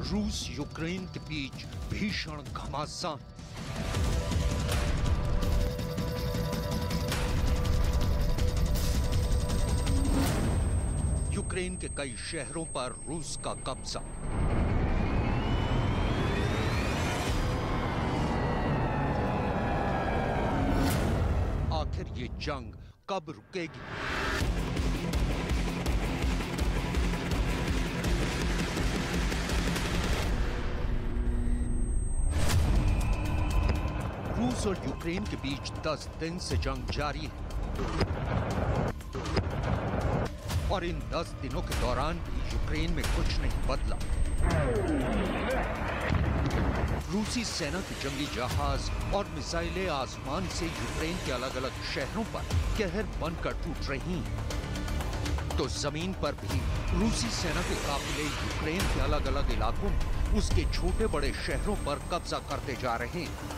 रूस यूक्रेन के बीच भीषण घमासान। यूक्रेन के कई शहरों पर रूस का कब्जा। आखिर ये जंग कब रुकेगी? रूस और यूक्रेन के बीच 10 दिन से जंग जारी है और इन 10 दिनों के दौरान भी यूक्रेन में कुछ नहीं बदला। रूसी सेना के जंगी जहाज और मिसाइलें आसमान से यूक्रेन के अलग अलग शहरों पर कहर बनकर टूट रही हैं। तो जमीन पर भी रूसी सेना के काफिले यूक्रेन के अलग अलग इलाकों में उसके छोटे बड़े शहरों पर कब्जा करते जा रहे हैं।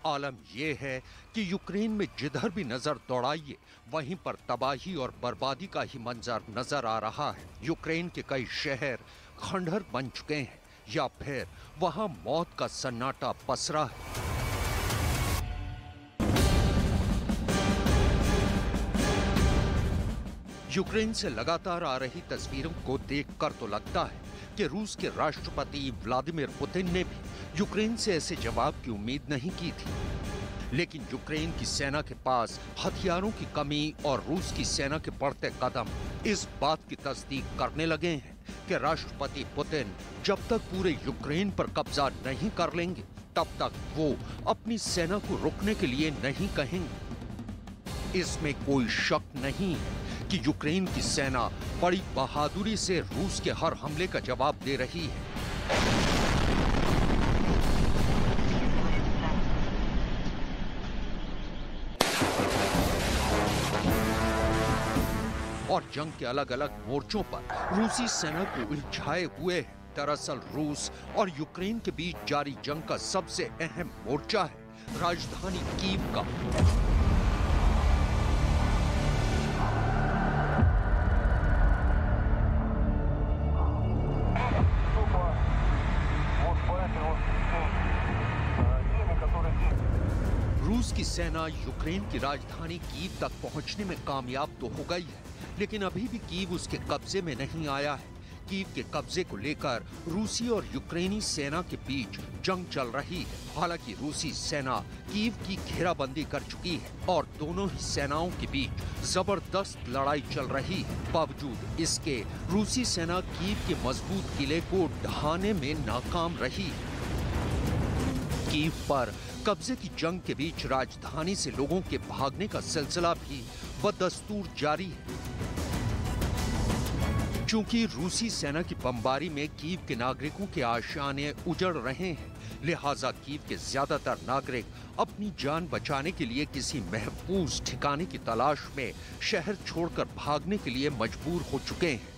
आलम यह है कि यूक्रेन में जिधर भी नजर दौड़ाइए वहीं पर तबाही और बर्बादी का ही मंजर नजर आ रहा है। यूक्रेन के कई शहर खंडहर बन चुके हैं या फिर वहां मौत का सन्नाटा पसरा है। यूक्रेन से लगातार आ रही तस्वीरों को देखकर तो लगता है कि रूस के राष्ट्रपति व्लादिमीर पुतिन ने भी यूक्रेन से ऐसे जवाब की उम्मीद नहीं की थी। लेकिन यूक्रेन की सेना के पास हथियारों की कमी और रूस की सेना के बढ़ते कदम इस बात की तस्दीक करने लगे हैं कि राष्ट्रपति पुतिन जब तक पूरे यूक्रेन पर कब्जा नहीं कर लेंगे तब तक वो अपनी सेना को रुकने के लिए नहीं कहेंगे। इसमें कोई शक नहीं है कि यूक्रेन की सेना बड़ी बहादुरी से रूस के हर हमले का जवाब दे रही है। और जंग के अलग अलग मोर्चों पर रूसी सेना को उलझाए हुए है। दरअसल रूस और यूक्रेन के बीच जारी जंग का सबसे अहम मोर्चा है राजधानी कीव का। रूस की सेना यूक्रेन की राजधानी कीव तक पहुंचने में कामयाब तो हो गई है, लेकिन अभी भी कीव उसके कब्जे में नहीं आया है। कीव के कब्जे को लेकर रूसी और यूक्रेनी सेना के बीच जंग चल रही है। हालांकि रूसी सेना कीव की घेराबंदी कर चुकी है और दोनों ही सेनाओं के बीच जबरदस्त लड़ाई चल रही है। बावजूद इसके रूसी सेना कीव के मजबूत किले को ढहाने में नाकाम रही है। कीव पर कब्जे की जंग के बीच राजधानी से लोगों के भागने का सिलसिला भी बदस्तूर जारी है। चूंकि रूसी सेना की बमबारी में कीव के नागरिकों के आशियाने उजड़ रहे हैं, लिहाजा कीव के ज्यादातर नागरिक अपनी जान बचाने के लिए किसी महफूज ठिकाने की तलाश में शहर छोड़कर भागने के लिए मजबूर हो चुके हैं।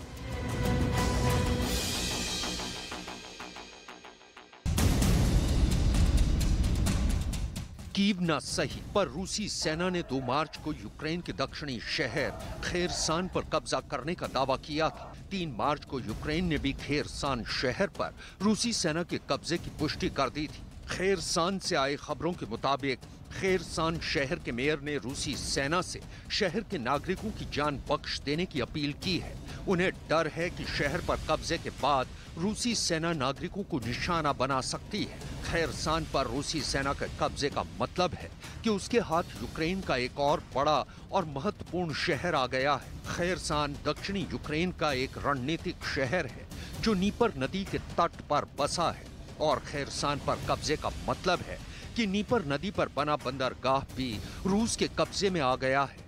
कीव ना सही, पर रूसी सेना ने 2 मार्च को यूक्रेन के दक्षिणी शहर खेरसान पर कब्जा करने का दावा किया था। 3 मार्च को यूक्रेन ने भी खेरसान शहर पर रूसी सेना के कब्जे की पुष्टि कर दी थी। खेरसान से आए खबरों के मुताबिक खेरसान शहर के मेयर ने रूसी सेना से शहर के नागरिकों की जान बख्श देने की अपील की है। उन्हें डर है कि शहर पर कब्जे के बाद रूसी सेना नागरिकों को निशाना बना सकती है। खेरसान पर रूसी सेना के कब्जे का मतलब है कि उसके हाथ यूक्रेन का एक और बड़ा और महत्वपूर्ण शहर आ गया है। खेरसान दक्षिणी यूक्रेन का एक रणनीतिक शहर है जो नीपर नदी के तट पर बसा है और खेरसान पर कब्जे का मतलब है कि नीपर नदी पर बना बंदरगाह भी रूस के कब्जे में आ गया है।